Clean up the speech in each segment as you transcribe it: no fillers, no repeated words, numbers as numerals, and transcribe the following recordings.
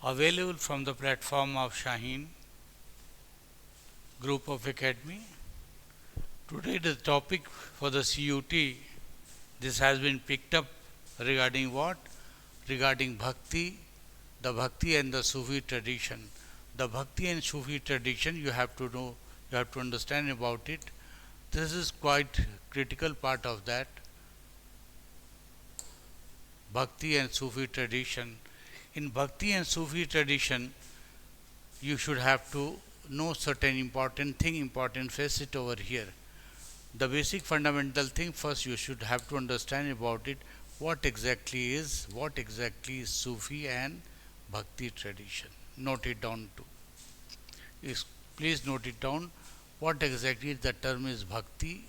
available from the platform of Shaheen Group of Academy. Today the topic for the CUT, this has been picked up regarding what? Regarding Bhakti, the Bhakti and the Sufi tradition. The Bhakti and Sufi tradition you have to know, you have to understand about it. This is quite critical part of that. Bhakti and Sufi tradition. In Bhakti and Sufi tradition, you should have to know certain important thing, important facet over here. The basic fundamental thing first you should have to understand about it. What exactly is Sufi and Bhakti tradition? Note it down too. Please note it down. What exactly the term is Bhakti?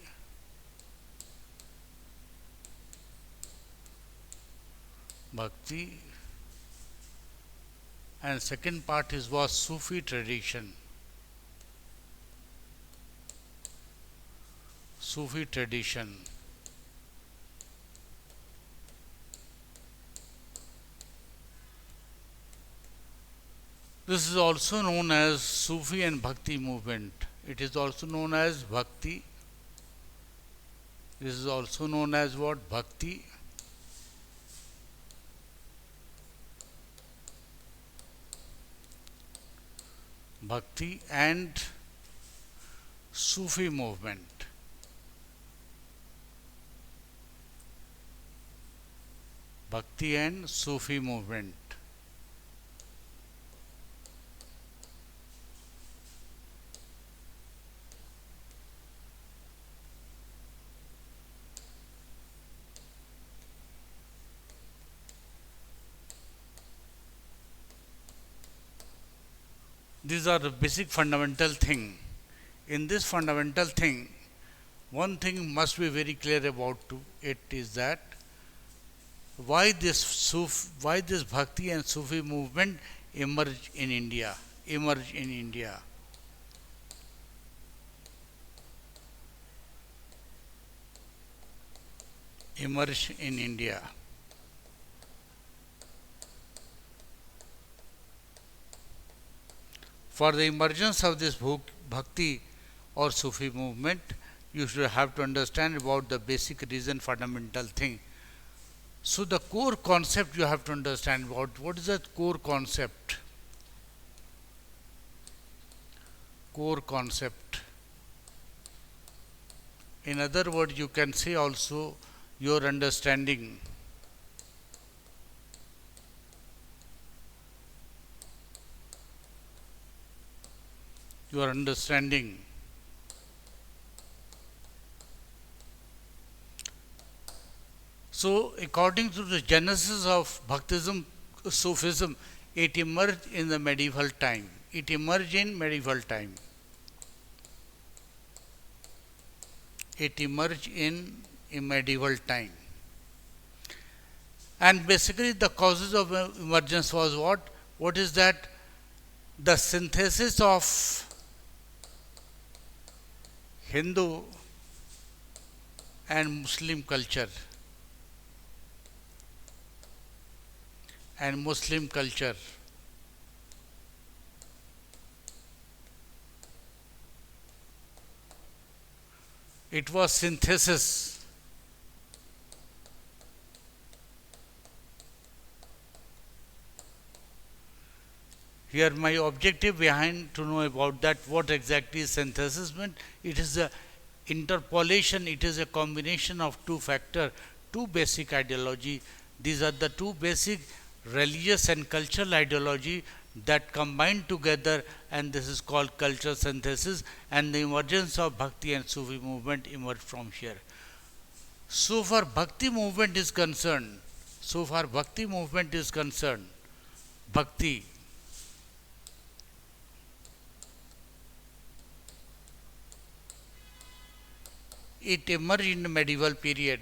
Bhakti. And second part is was Sufi tradition. Sufi tradition. This is also known as Sufi and Bhakti movement. It is also known as Bhakti. This is also known as what? Bhakti. Bhakti and Sufi movement. Bhakti and Sufi movement. These are the basic fundamental thing. In this fundamental thing, one thing must be very clear about it is that why this Bhakti and Sufi movement emerged in India. Emerged in India. Emerged in India. For the emergence of this Bhakti or Sufi movement, you should have to understand about the basic reason, fundamental thing. So the core concept you have to understand about. What is that core concept? Core concept. In other words, you can say also your understanding. Your understanding. So, according to the genesis of Bhaktism, Sufism, it emerged in the medieval time. It emerged in medieval time. It emerged in medieval time. And basically, the causes of emergence was what? What is that? The synthesis of Hindu and Muslim culture. And Muslim culture. It was synthesis. Here my objective behind to know about that what exactly is synthesis meant. It is a interpolation, it is a combination of two factors, two basic ideology. These are the two basic religious and cultural ideology that combine together, and this is called cultural synthesis, and the emergence of Bhakti and Sufi movement emerged from here. So far Bhakti movement is concerned, Bhakti it emerged in the medieval period.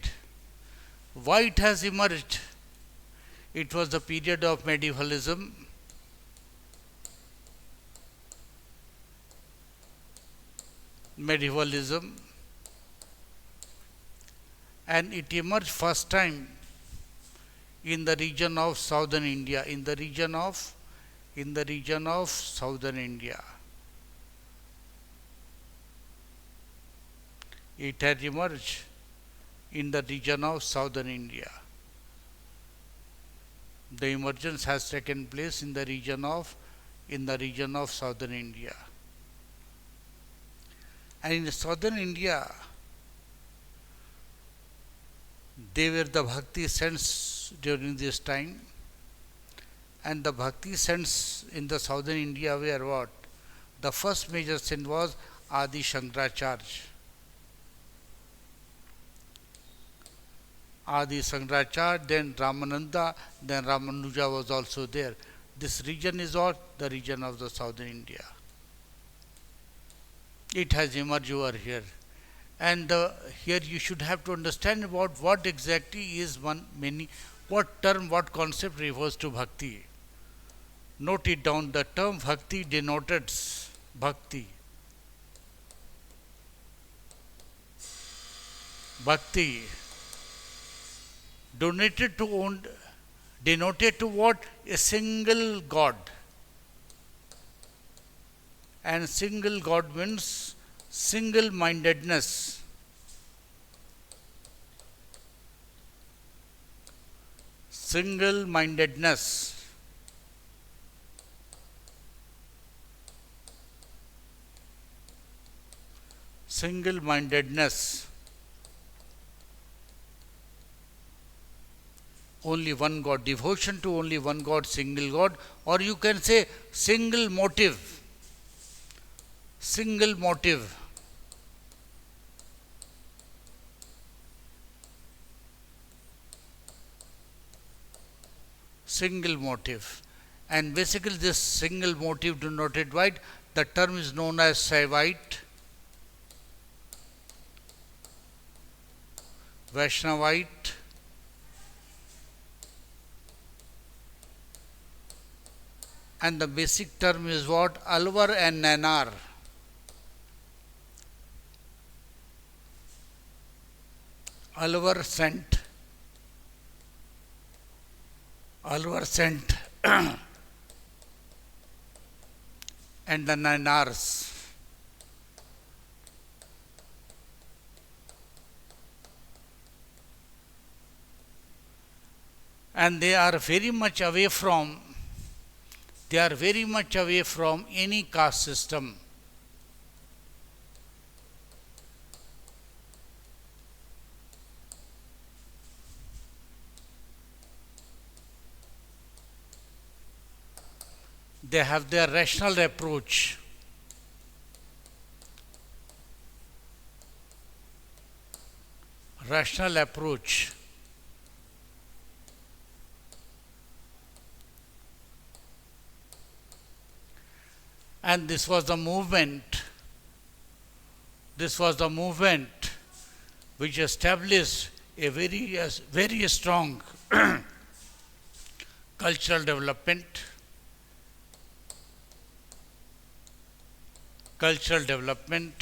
Why it has emerged? It was the period of medievalism. And it emerged first time in the region of southern India, in the region of in the region of southern India. It had emerged in the region of southern India. The emergence has taken place in the region of southern India. And in southern India, they were the Bhakti saints during this time. And the Bhakti saints in the southern India were what? The first major saint was Adi Shankaracharya. Adi Shankaracharya, then Ramananda, then Ramanuja was also there. This region is what? The region of the southern India. It has emerged over here. And here you should have to understand about what exactly is what term, what concept refers to bhakti. Note it down. The term bhakti denotes bhakti. Bhakti denoted to what? A single God. And single God means single-mindedness. Single-mindedness. Single-mindedness. Only one God. Devotion to only one God, single God. Or you can say single motive. Single motive. Single motive. And basically this single motive denoted by the term is known as Saivite, Vaishnavite, and the basic term is what? Alvar and Nanar. Alvar sent, and the Nanars. And they are very much away from any caste system. They have their rational approach. Rational approach. And this was the movement which established a very strong cultural development. Social development,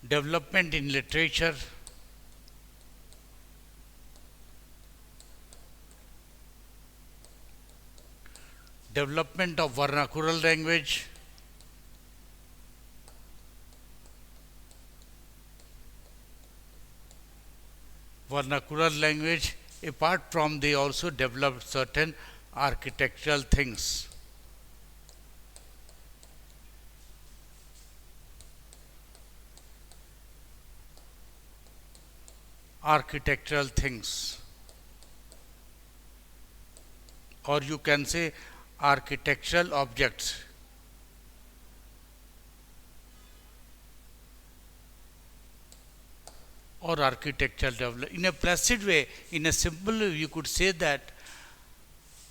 development in literature, development of vernacular language, apart from they also developed certain architectural things. Or you can say architectural objects. Or architectural development. In a placid way, in a simple way, you could say that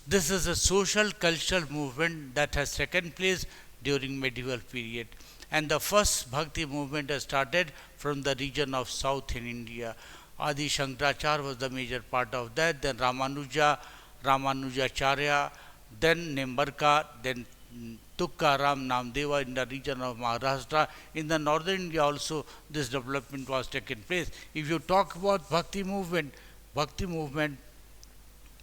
This is a social cultural movement that has taken place during medieval period. And the first Bhakti movement has started from the region of South in India. Adi Shankaracharya was the major part of that, then Ramanujacharya, then Nimbarka, then Tukkaram Namdeva in the region of Maharashtra. In the northern India also this development was taken place. If you talk about Bhakti movement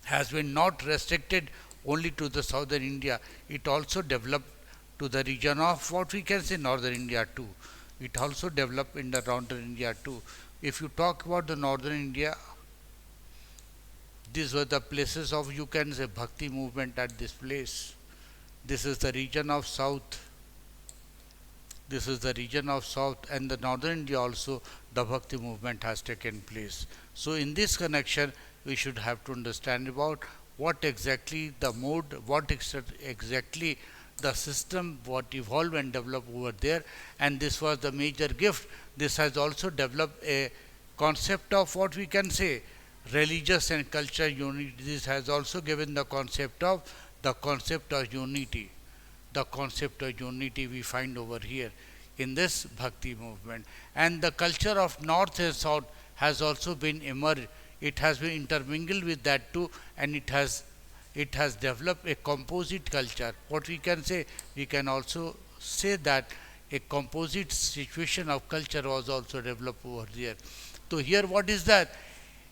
has been not restricted only to the southern India. It also developed to the region of what we can say northern India too. It also developed in the northern India too. If you talk about the northern India, these were the places of, you can say, Bhakti movement at this place. This is the region of south. This is the region of south, and the northern India also the Bhakti movement has taken place. So in this connection we should have to understand about what exactly the mode, what exactly the system, what evolved and developed over there, and this was the major gift. This has also developed a concept of what we can say religious and cultural unity. This has also given the concept of unity. The concept of unity we find over here in this Bhakti movement. And the culture of North and South has also been emerged. It has been intermingled with that too, and it has developed a composite culture. What we can say, we can also say that a composite situation of culture was also developed over there. So here what is that?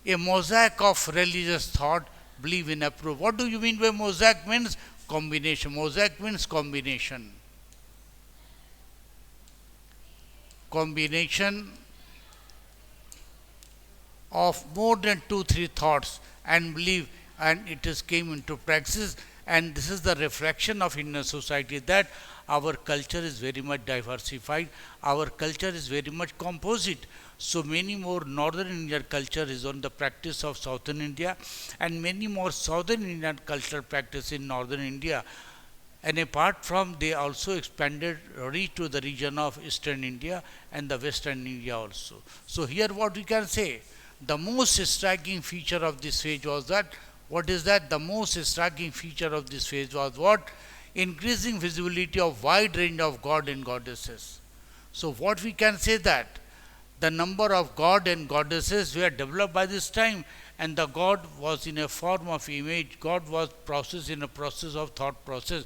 A mosaic of religious thought, belief in approve. What do you mean by mosaic? Means combination. Mosaic means combination. Combination of more than 2-3 thoughts and belief, and it is came into praxis. And this is the reflection of Indian society, that our culture is very much diversified, our culture is very much composite. So many more northern Indian culture is on the practice of southern India, and many more southern Indian cultural practice in northern India. And apart from, they also expanded reach to the region of eastern India and the western India also. So here what we can say, the most striking feature of this phase was that, what is that? The most striking feature of this phase was what? Increasing visibility of wide range of God and goddesses. So what we can say, that the number of God and goddesses were developed by this time, and the God was in a form of image, God was processed in a process of thought process.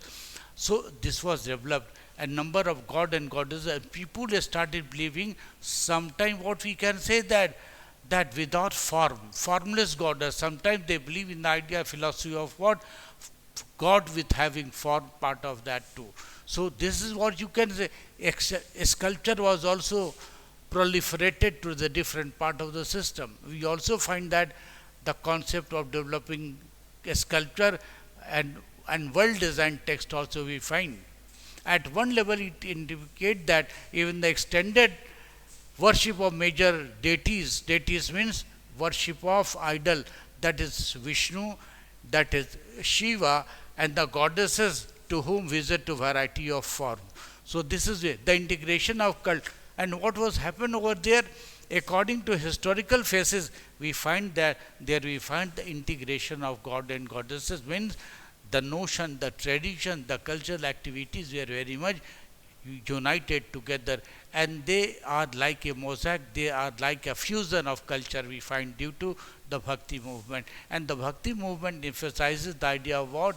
So this was developed, a number of God and goddesses, and people started believing sometime, what we can say, that without form, formless goddess. Sometimes they believe in the idea, philosophy of what? God with having form, part of that too. So this is what you can say. Sculpture was also proliferated to the different part of the system. We also find that the concept of developing a sculpture and world design text also we find. At one level it indicates that even the extended worship of major deities, deities means worship of idol, that is Vishnu, that is Shiva, and the goddesses to whom visit to variety of form. So this is it, the integration of cult. And what was happened over there, according to historical phases, we find that there we find the integration of God and goddesses, means the notion, the tradition, the cultural activities were very much united together, and they are like a mosaic, they are like a fusion of culture we find due to the Bhakti movement. And the Bhakti movement emphasizes the idea of what?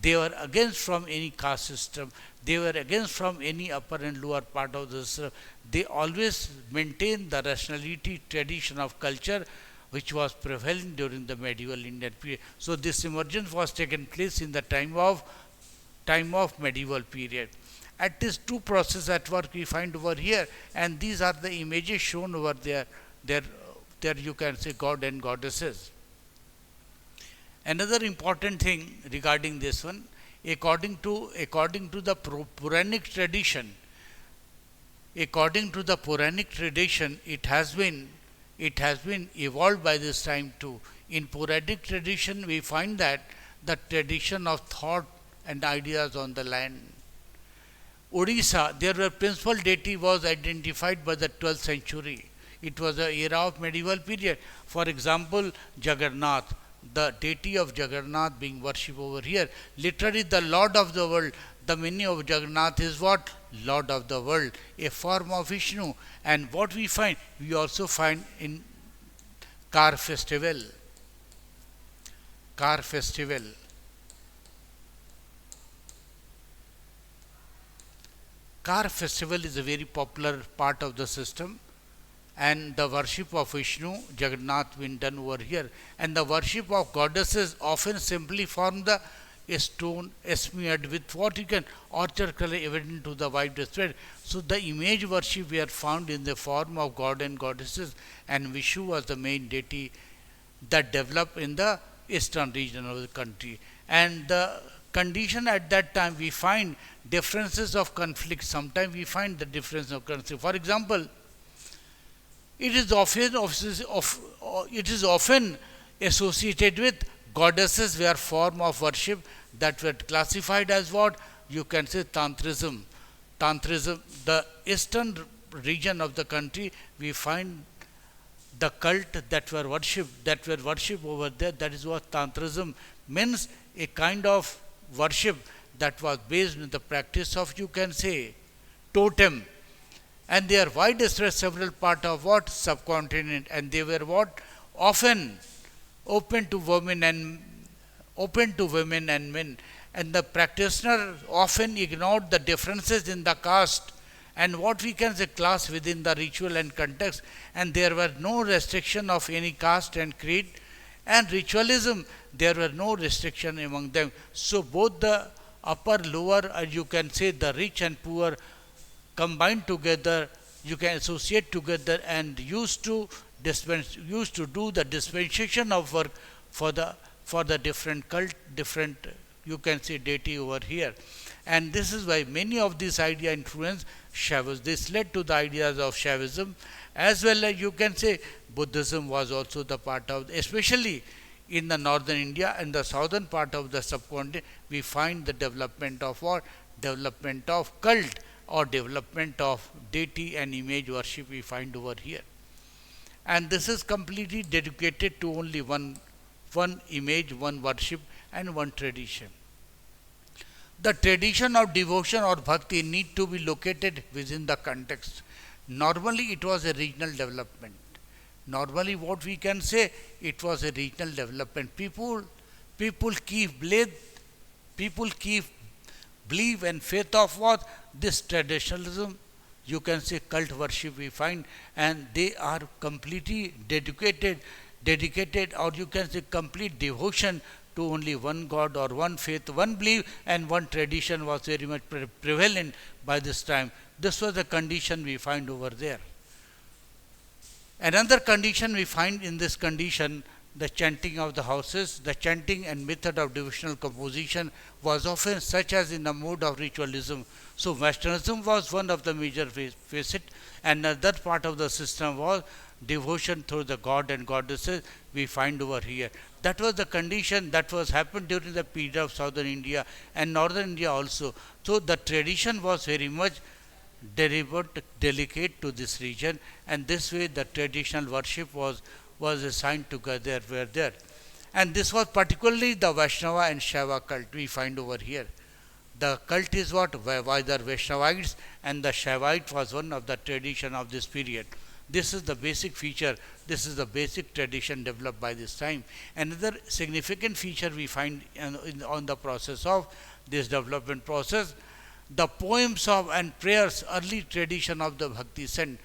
They were against from any caste system, they were against from any upper and lower part of the system. They always maintained the rationality tradition of culture which was prevalent during the medieval Indian period. So this emergence was taken place in the time of medieval period. At least two processes at work we find over here, and these are the images shown over there. There you can say God and goddesses. Another important thing regarding this one, according to the Puranic tradition, it has been evolved by this time too. In Puranic tradition, we find that the tradition of thought and ideas on the land. Odisha, their principal deity was identified by the 12th century. It was an era of medieval period. For example, Jagannath. the deity of Jagannath being worshipped over here. Literally the Lord of the world. The meaning of Jagannath is what? Lord of the world, a form of Vishnu. And what we find? We also find in Car Festival. Car Festival. Car Festival is a very popular part of the system, and the worship of Vishnu, Jagannath being done over here. And the worship of goddesses often simply form the a stone smeared with what you can orchard color evident to the white spread. So the image worship we are found in the form of god and goddesses, and Vishnu was the main deity that developed in the eastern region of the country. And the condition at that time, we find differences of conflict. Sometimes we find the difference of conflict. For example, it is often associated with goddesses were form of worship that were classified as what? You can say Tantrism. Tantrism, the eastern region of the country, we find the cult that were worshipped over there. That is what Tantrism means, a kind of worship that was based on the practice of, you can say, totem. And they are widespread several part of what? Subcontinent. And they were what? Often open to women and men. And the practitioner often ignored the differences in the caste and what we can say class within the ritual and context. And there were no restriction of any caste and creed. And ritualism, there were no restriction among them. So both the upper, lower, and you can say the rich and poor combined together, you can associate together and used to do the dispensation of work for the different cult, different, you can say, deity over here. And this is why many of these ideas influenced Shaivism. This led to the ideas of Shaivism, as well as, you can say, Buddhism was also the part of, especially in the northern India and the southern part of the subcontinent, we find the development of what? Development of cult or development of deity and image worship we find over here. And this is completely dedicated to only one image, one worship and one tradition. The tradition of devotion or bhakti need to be located within the context. Normally it was a regional development. Normally what we can say, it was a regional development. People keep believe and faith of what? This traditionalism, you can say cult worship we find, and they are completely dedicated or you can say complete devotion to only one God or one faith, one belief, and one tradition was very much prevalent by this time. This was the condition we find over there. Another condition we find in this condition, the chanting of the houses. The chanting and method of devotional composition was often such as in the mode of ritualism. So Vaishnavism was one of the major facets, and another part of the system was devotion through the god and goddesses we find over here. That was the condition that was happened during the period of southern India and northern India also. So the tradition was very much delicate to this region, and this way the traditional worship was assigned together were there. And this was particularly the Vaishnava and Shaiva cult we find over here. The cult is what? Either Vaishnavites, and the Shaivite was one of the tradition of this period. This is the basic feature. This is the basic tradition developed by this time. Another significant feature we find on the process of this development process, the poems of and prayers, early tradition of the Bhakti sent.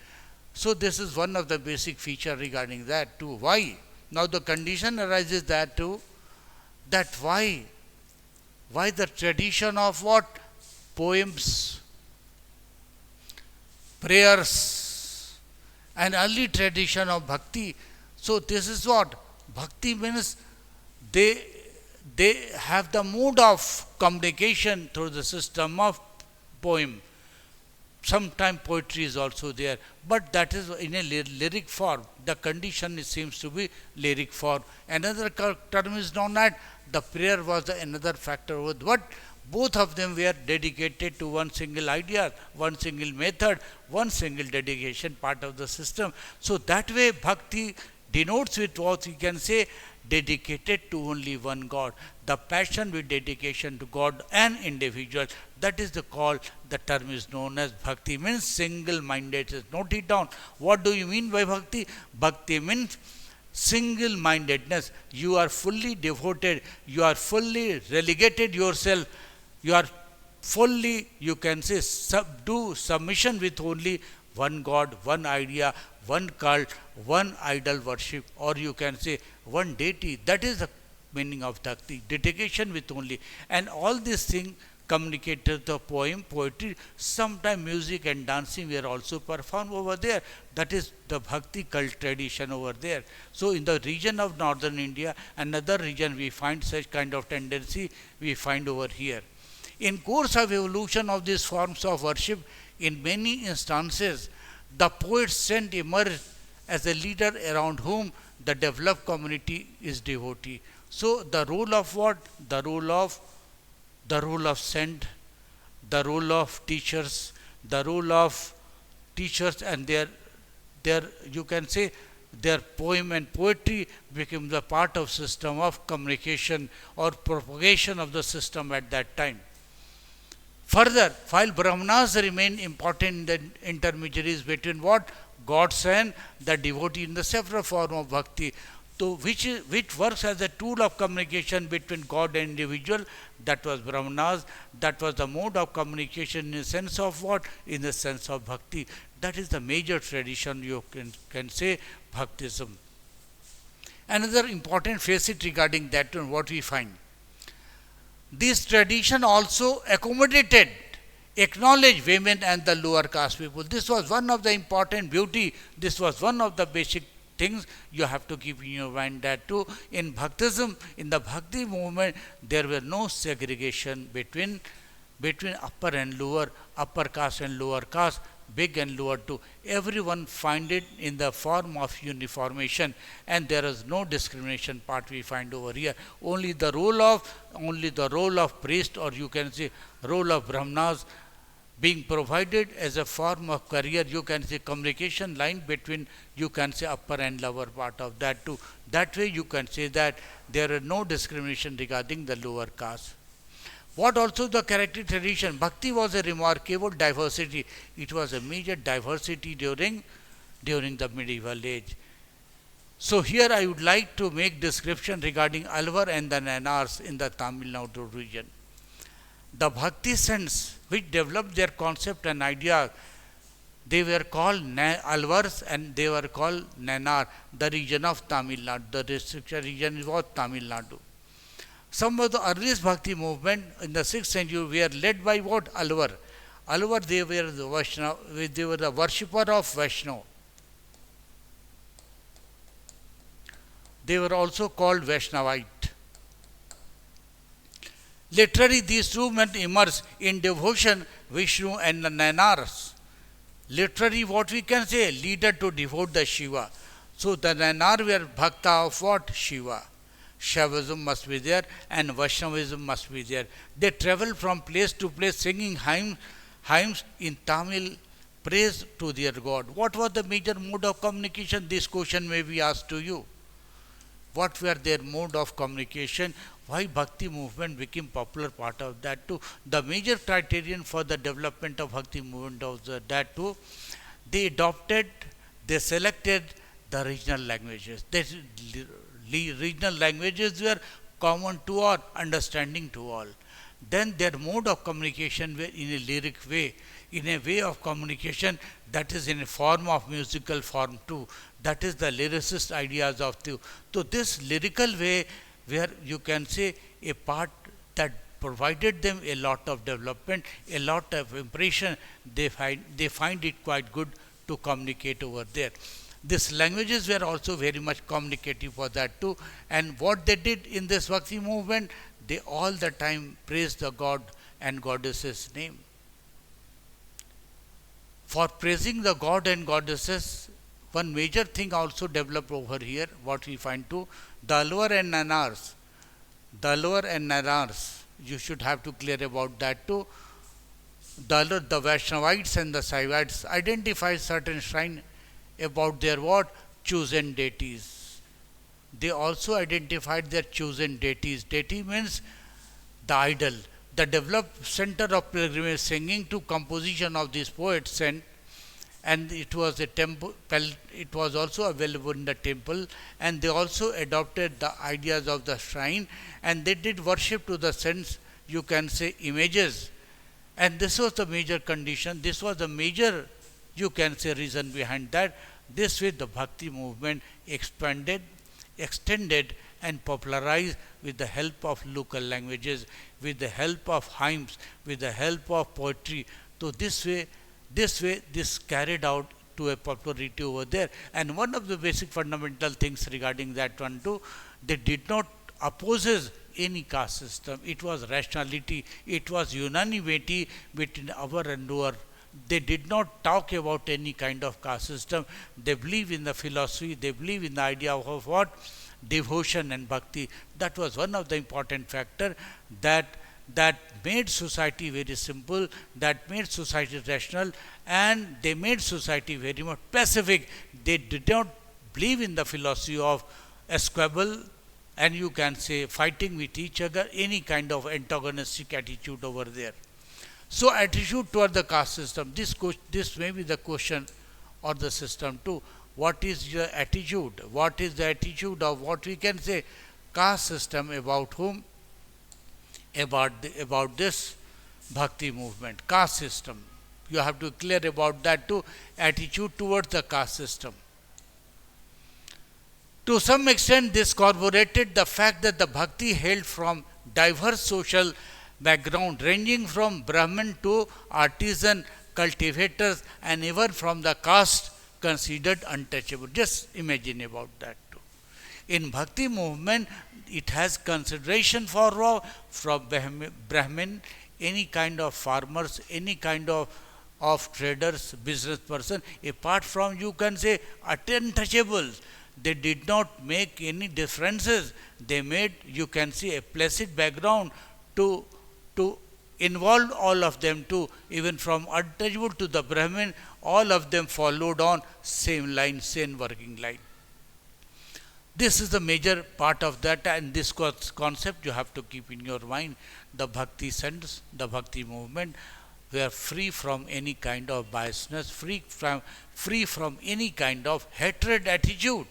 So this is one of the basic feature regarding that too. Why? Now the condition arises that too, that why the tradition of what? Poems, prayers, and early tradition of Bhakti. So this is what? Bhakti means they have the mode of communication through the system of poem. Sometimes poetry is also there, but that is in a lyric form. The condition seems to be lyric form. Another term is known as the prayer was another factor. But both of them were dedicated to one single idea, one single method, one single dedication part of the system. So that way bhakti denotes with what we can say dedicated to only one God. The passion with dedication to God and individual, that is the call, the term is known as bhakti, means single-minded. Note it down. What do you mean by bhakti? Bhakti means single-mindedness. You are fully devoted, you are fully relegated yourself, you are fully, you can say, do submission with only one God, one idea, one cult, one idol worship, or you can say one deity. That is the meaning of bhakti, dedication with only. And all these things communicated the poem, poetry, sometimes music and dancing were also performed over there. That is the bhakti cult tradition over there. So in the region of northern India, another region we find such kind of tendency we find over here. In course of evolution of these forms of worship, in many instances, the poet saint emerged as a leader around whom the developed community is devotee. So the role of what? The role of saint, the role of teachers, and their you can say their poem and poetry became the part of system of communication or propagation of the system at that time. Further, while Brahmanas remain important intermediaries between what? Gods and the devotee in the several form of bhakti, so which works as a tool of communication between God and individual, that was Brahmanas, that was the mode of communication in the sense of what? In the sense of bhakti. That is the major tradition, you can say, Bhaktism. Another important facet regarding that one, what we find. This tradition also accommodated, acknowledged women and the lower caste people. This was one of the important beauty. This was one of the basic things you have to keep in your mind, that too. In Bhaktism, in the Bhakti movement, there were no segregation between upper and lower, upper caste and lower caste, big and lower too. Everyone find it in the form of uniformation, and there is no discrimination part we find over here. Only the role of priest, or you can say role of Brahmanas, being provided as a form of career, you can say communication line between, you can say, upper and lower part of that too. That way you can say that there is no discrimination regarding the lower caste. What also the character tradition? Bhakti was a remarkable diversity. It was a major diversity during the medieval age. So here I would like to make description regarding Alvar and the Nayanars in the Tamil Nadu region. The Bhakti saints which developed their concept and idea, they were called Alvars and they were called Nayanar, the region of Tamil Nadu. The district region was Tamil Nadu. Some of the earliest Bhakti movement in the 6th century were led by what? Alvar. Alvar, they were the worshipper of Vaishnav. They were also called Vaishnavite. Literally, these two men immersed in devotion, Vishnu and the Nayanars. Literally, what we can say, leader to devote the Shiva. So the Nayanar were Bhakta of what? Shiva. Shaivism must be there and Vaishnavism must be there. They travel from place to place singing hymns in Tamil, praise to their God. What was the major mode of communication? This question may be asked to you. What were their mode of communication? Why Bhakti movement became popular part of that too? The major criterion for the development of Bhakti movement was that too. They selected the regional languages. Regional languages were common to all, understanding to all. Then their mode of communication were in a lyric way, in a way of communication that is in a form of musical form too. That is the lyricist ideas of the. So this lyrical way, where you can say a part that provided them a lot of development, a lot of impression, they find it quite good to communicate over there. These languages were also very much communicative for that too. And what they did in this Bhakti movement, they all the time praised the God and Goddess's name. For praising the God and Goddesses, one major thing also developed over here, what we find too, the Alvar and Nayanars. The Alvar and Nayanars, you should have to clear about that too. The Vaishnavites and the Saivites identify certain shrine about their what? Chosen deities. They also identified their chosen deities. Deity means the idol. The developed center of pilgrimage singing to composition of these poets sent, and it was a temple, it was also available in the temple, and they also adopted the ideas of the shrine, and they did worship to the sense, you can say, images. And this was the major condition, this was the major, you can say, reason behind that. This way the bhakti movement expanded, extended and popularized with the help of local languages, with the help of hymns, with the help of poetry. So this carried out to a popularity over there. And one of the basic fundamental things regarding that one too, they did not opposes any caste system. It was rationality, it was unanimity between our and lower. They did not talk about any kind of caste system. They believe in the philosophy, they believe in the idea of what? Devotion and bhakti. That was one of the important factor that made society very simple, that made society rational, and they made society very much pacific. They did not believe in the philosophy of a squabble and, you can say, fighting with each other, any kind of antagonistic attitude over there. So attitude toward the caste system, this may be the question or the system too. What is your attitude? What is the attitude of what we can say caste system about whom? About this bhakti movement, caste system. You have to clear about that too, attitude towards the caste system. To some extent, this corroborated the fact that the bhakti hailed from diverse social background, ranging from Brahmin to artisan, cultivators, and even from the caste considered untouchable. Just imagine about that too. In bhakti movement, it has consideration for from Brahmin, any kind of farmers, any kind of traders, business person, apart from, you can say, untouchables. They did not make any differences. They made, you can see, a placid background to involve all of them too. Even from untouchable to the Brahmin, all of them followed on same line, same working line. This is the major part of that, and this concept you have to keep in your mind. The bhakti sense, the bhakti movement, we are free from any kind of biasness, free from any kind of hatred attitude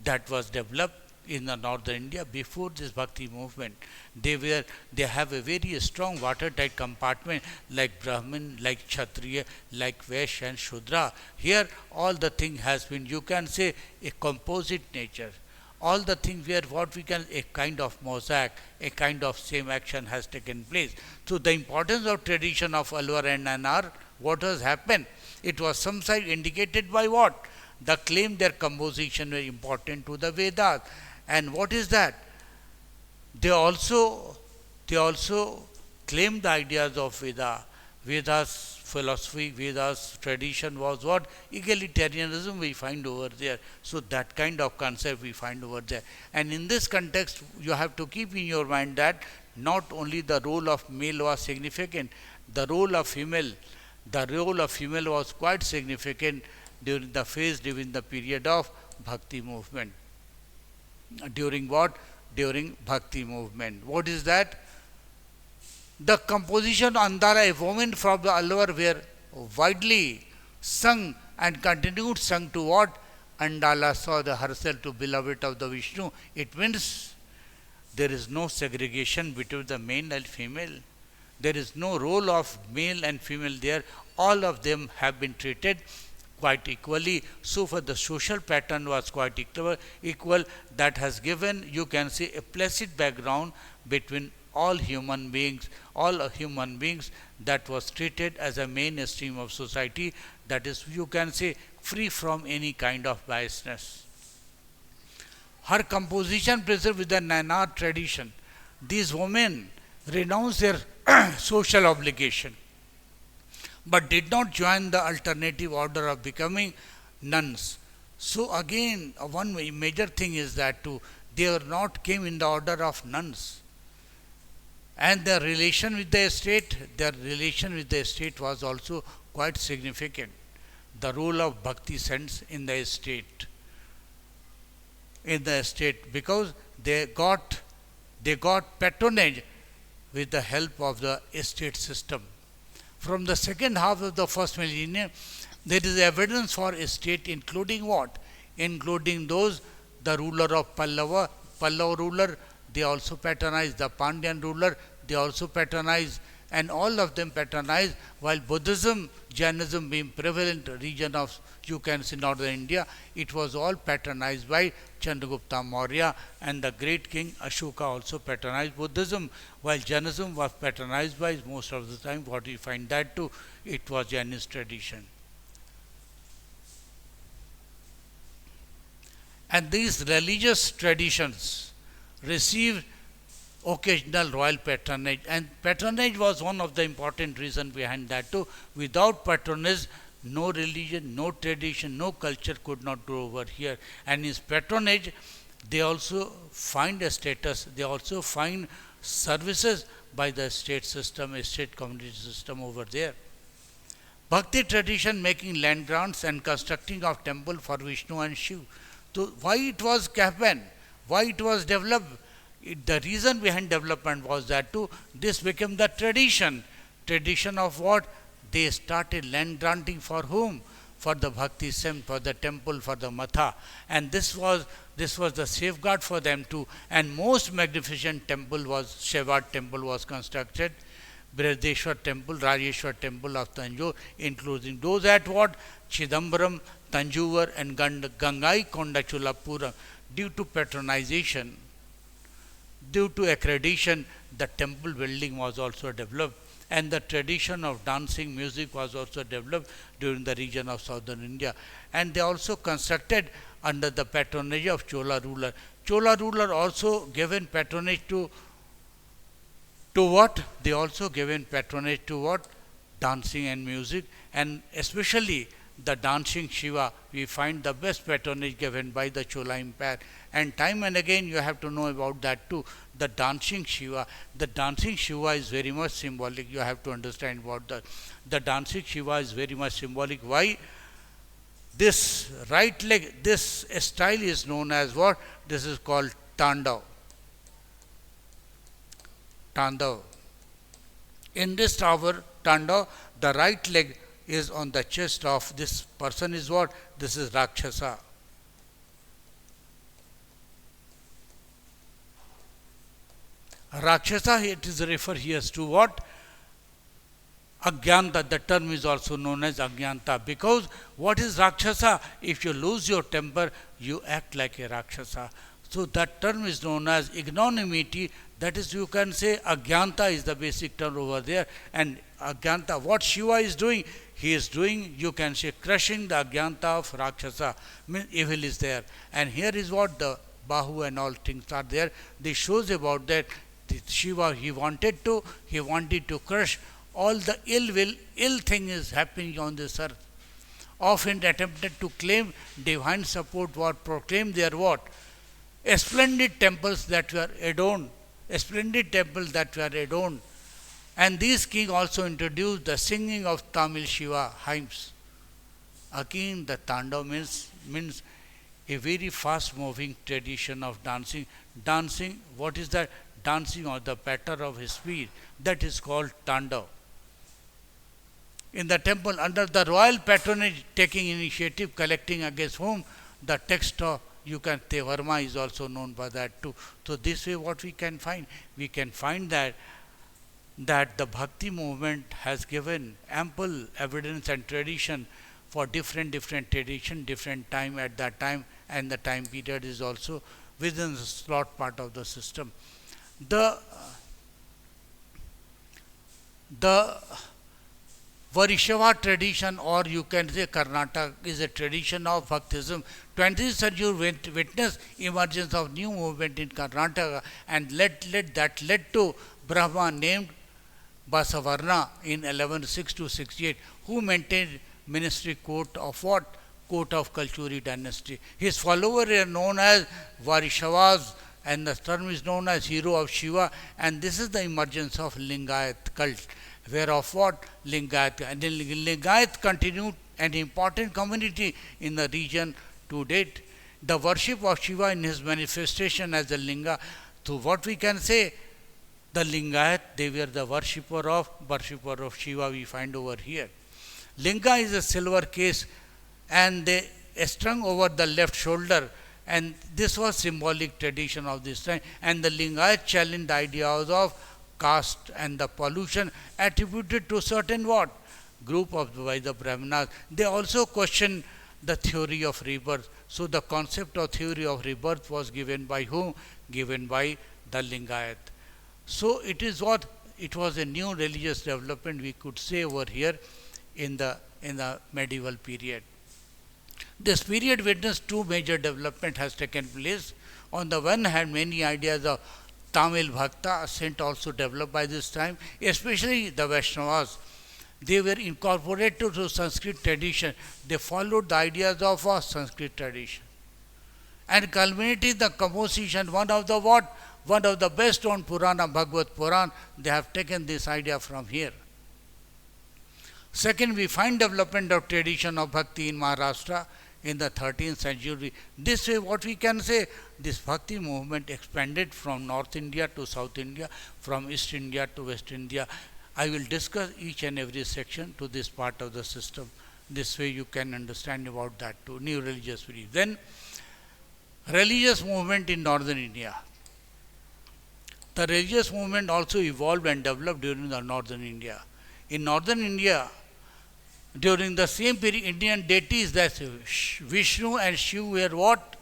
that was developed in the northern India before this bhakti movement. They have a very strong watertight compartment, like Brahmin, like Kshatriya, like Vaishya and Shudra. Here all the thing has been, you can say, a composite nature. All the things where what we can, a kind of mosaic, a kind of same action has taken place. So the importance of tradition of Alwar and Nanar, what has happened? It was some side indicated by what? The claim their composition were important to the Vedas. And what is that? They also claim the ideas of Vedas philosophy, Vedas tradition was what? Egalitarianism we find over there. So that kind of concept we find over there. And in this context, you have to keep in your mind that not only the role of male was significant, the role of female was quite significant during the period of bhakti movement. During what? During bhakti movement. What is that? The composition Andara, a woman from the Alwar, were widely sung and continued sung to what? Andala saw the herself to beloved of the Vishnu. It means there is no segregation between the male and female. There is no role of male and female there. All of them have been treated quite equally. So for the social pattern was quite equal. That has given, you can say, a placid background between all human beings that was treated as a mainstream of society, that is, you can say, free from any kind of biasness. Her composition preserved with the Nanar tradition. These women renounced their social obligation, but did not join the alternative order of becoming nuns. So again, one major thing is that they were not came in the order of nuns. And their relation with the state was also quite significant. The role of bhakti sense in the state. in the state because they got patronage with the help of the estate system. From the second half of the first millennium, there is evidence for estate including what? Including those, the ruler of Pallava ruler, they also patronized, the Pandyan ruler, they also patronized, and all of them patronized, while Buddhism, Jainism being prevalent region of, you can see, northern India, it was all patronized by Chandragupta Maurya, and the great king Ashoka also patronized Buddhism, while Jainism was patronized by, most of the time, what we find that too, it was Jainist tradition. And these religious traditions received occasional royal patronage, and patronage was one of the important reasons behind that too. Without patronage, no religion, no tradition, no culture could not grow over here. And in patronage, they also find a status, they also find services by the state system, a state community system over there. Bhakti tradition making land grants and constructing of temple for Vishnu and Shiv. So why it was happened? Why it was developed? The reason behind development was that too, this became the tradition. Tradition of what? They started land granting for whom? For the Bhakti Sem, for the temple, for the Matha. And this was the safeguard for them too. And most magnificent temple was, Shaivat temple was constructed. Brihdeshwar temple, Rajeshwar temple of Tanjore, including those at what? Chidambaram, Tanjore and Gangai Konda Cholapuram. Due to patronization, due to accreditation, the temple building was also developed, and the tradition of dancing music was also developed during the region of southern India. And they also constructed under the patronage of Chola ruler. Chola ruler also given patronage to what? They also given patronage to what? Dancing and music, and especially the dancing Shiva, we find the best patronage given by the Chola Empire. And time and again you have to know about that too. The dancing Shiva is very much symbolic. You have to understand about that. The dancing Shiva is very much symbolic. Why? This right leg, this style is known as what? This is called Tandav. Tandav. In this tower, Tandav, the right leg is on the chest of this person is what? This is Rakshasa. Rakshasa, it is referred here to what? Agyanta, the term is also known as Agyanta. Because what is Rakshasa? If you lose your temper, you act like a Rakshasa. So that term is known as ignominy. That is, you can say Agyanta is the basic term over there. And Agyanta, what Shiva is doing? He is doing, you can say, crushing the Agyanta of Rakshasa. Means evil is there. And here is what the Bahu and all things are there. This shows about that Shiva, he wanted to crush all the ill thing is happening on this earth. Often attempted to claim divine support, what proclaimed their what? Splendid temples that were adorned. And these king also introduced the singing of Tamil Shiva hymns. Again, the Tandav means a very fast moving tradition of dancing. Dancing, what is that? Dancing on the patter of his speed. That is called Tandav. In the temple, under the royal patronage, taking initiative, collecting against whom? The text of, you can, Tevarma is also known by that too. So this way what we can find? We can find that the Bhakti movement has given ample evidence and tradition for different tradition, different time at that time, and the time period is also within the slot part of the system. The Varishnava tradition, or you can say Karnataka, is a tradition of Bhaktism. 20th century witnessed emergence of new movement in Karnataka, and led to Brahma named Basavarna in 1162-68, who maintained ministry court of what? Court of Kalchuri dynasty. His followers are known as Varishnavas, and the term is known as hero of Shiva, and this is the emergence of Lingayat cult, whereof what? Lingayat. And Lingayat continued an important community in the region to date. the worship of Shiva in his manifestation as a linga. So what we can say, the Lingayat, they were the worshipper of Shiva we find over here. Linga is a silver case and they strung over the left shoulder, and this was symbolic tradition of this time, and the Lingayat challenged the ideas of caste and the pollution attributed to certain what? Group of by the Brahmanas. They also questioned the theory of rebirth. So the concept of theory of rebirth was given by whom? Given by the Lingayat. So it is what? It was a new religious development we could say over here in the medieval period. This period witnessed two major development has taken place. On the one hand, many ideas of Tamil Bhakta ascent also developed by this time, especially the Vaishnavas. They were incorporated to Sanskrit tradition. They followed the ideas of a Sanskrit tradition. And culminating the composition, one of the what? One of the best known Purana, Bhagavad Puran, they have taken this idea from here. Second, we find development of tradition of Bhakti in Maharashtra in the 13th century. This way, what we can say, this Bhakti movement expanded from North India to South India, from East India to West India. I will discuss each and every section to this part of the system. This way you can understand about that too, new religious belief. Then, religious movement in Northern India. The religious movement also evolved and developed during the Northern India. In Northern India, during the same period, Indian deities that Vishnu and Shiva were what?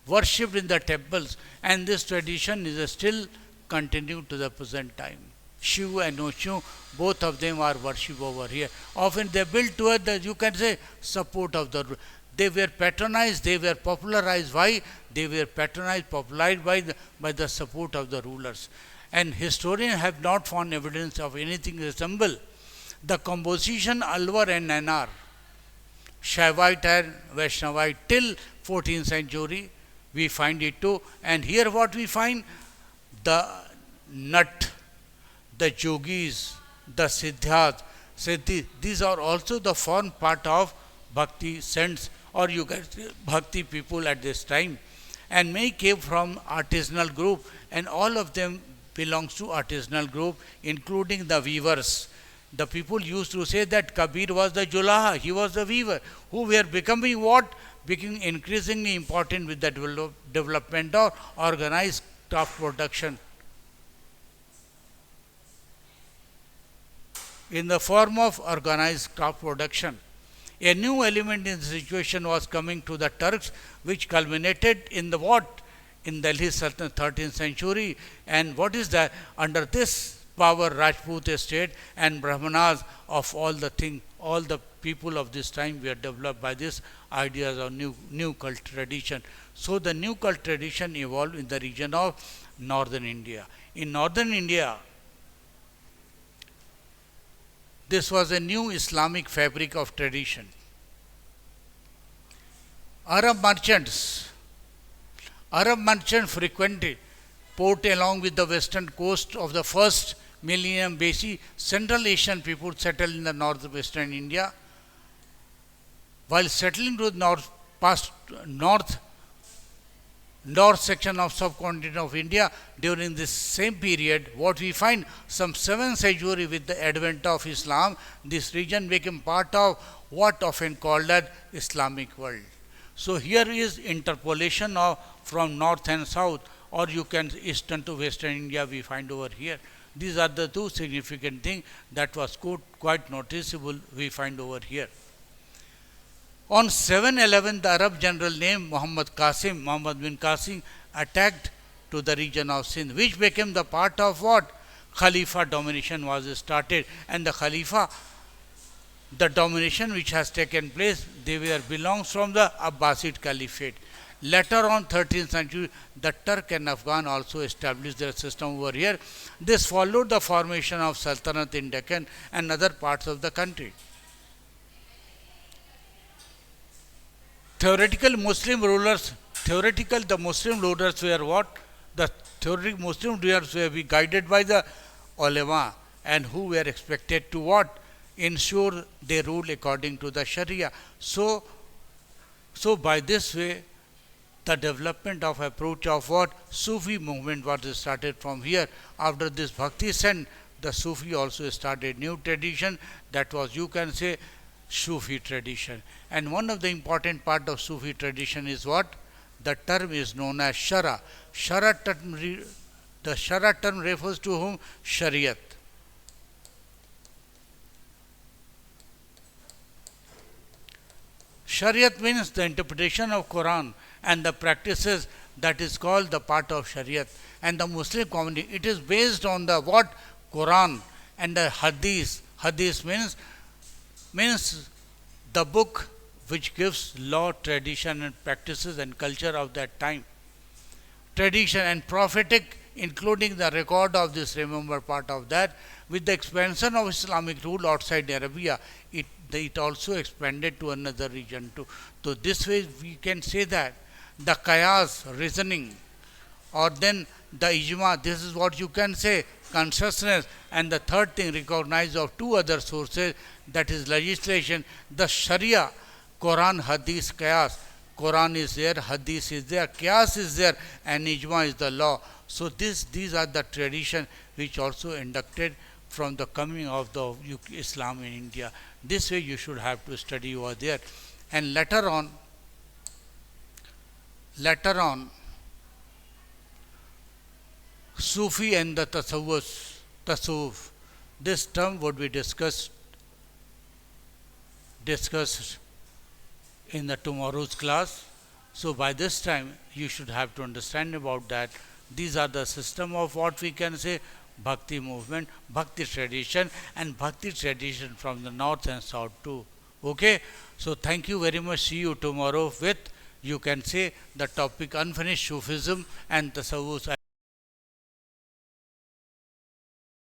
Worshipped in the temples, and this tradition is still continued to the present time. Shiva and Vishnu, both of them are worshipped over here. Often they built toward the, you can say, support of the. They were patronized, they were popularized. Why? They were patronized, popularized by the support of the rulers. And historians have not found evidence of anything resemble the composition Alwar and Nanar, Shaivite and Vaishnavite till 14th century, we find it too. And here what we find? The Nat, the Yogis, the Siddhas, Siddhi, these are also the form part of Bhakti saints, or you can say Bhakti people at this time. And many came from artisanal group, and all of them belongs to artisanal group, including the weavers. The people used to say that Kabir was the Julaha, he was the weaver, who were becoming what? Becoming increasingly important with the development of organized craft production. In the form of organized craft production. A new element in the situation was coming to the Turks, which culminated in the what? In Delhi Sultanate 13th century. And what is that? Under this power, Rajput estate and Brahmanas of all the people of this time were developed by this ideas of new cult tradition. So the new cult tradition evolved in the region of Northern India. In Northern India, this was a new Islamic fabric of tradition. Arab merchants frequented port along with the western coast of the first millennium BC. Central Asian people settled in the northwestern India. While settling to the north section of subcontinent of India, during this same period, what we find, some 7th century with the advent of Islam, this region became part of what often called as Islamic world. So here is interpolation of from north and south, or you can eastern to western India we find over here. These are the two significant things that was quite noticeable we find over here. On 7/11, the Arab general named Muhammad bin Qasim, attacked to the region of Sindh, which became the part of what? Khalifa domination was started, and the Khalifa, the domination which has taken place, they belongs from the Abbasid Caliphate. Later on 13th century, the Turk and Afghan also established their system over here. This followed the formation of Sultanate in Deccan and other parts of the country. The Muslim rulers were what? The theoretic Muslim rulers were guided by the ulama, and who were expected to what? Ensure they rule according to the Sharia. So by this way, the development of approach of what? Sufi movement was started from here. After this Bhakti sent, the Sufi also started new tradition, that was, you can say, Sufi tradition. And one of the important part of Sufi tradition is what? The term is known as Shara. The Shara term refers to whom? Shariat. Shariat means the interpretation of Quran and the practices, that is called the part of Shariat. And the Muslim community, it is based on the what? Quran and the Hadith. Hadith means the book which gives law, tradition and practices and culture of that time. Tradition and prophetic, including the record of this, remember part of that. With the expansion of Islamic rule outside Arabia, it also expanded to another region too. So this way we can say that the Qiyas, reasoning, or then the Ijma, this is what you can say, consciousness, and the third thing, recognized of two other sources, that is legislation, the Sharia, Quran, Hadith, Qiyas. Quran is there, Hadith is there, Qiyas is there, and Ijma is the law. So these are the tradition which also inducted from the coming of the Islam in India. This way you should have to study over there. And later on, Sufi and the Tasawwuf, this term would be discussed in the tomorrow's class. So by this time you should have to understand about that. These are the system of what we can say Bhakti movement, Bhakti tradition, and Bhakti tradition from the north and south too. Okay, so thank you very much. See you tomorrow with, you can say, the topic unfinished Sufism and Tasawwuf.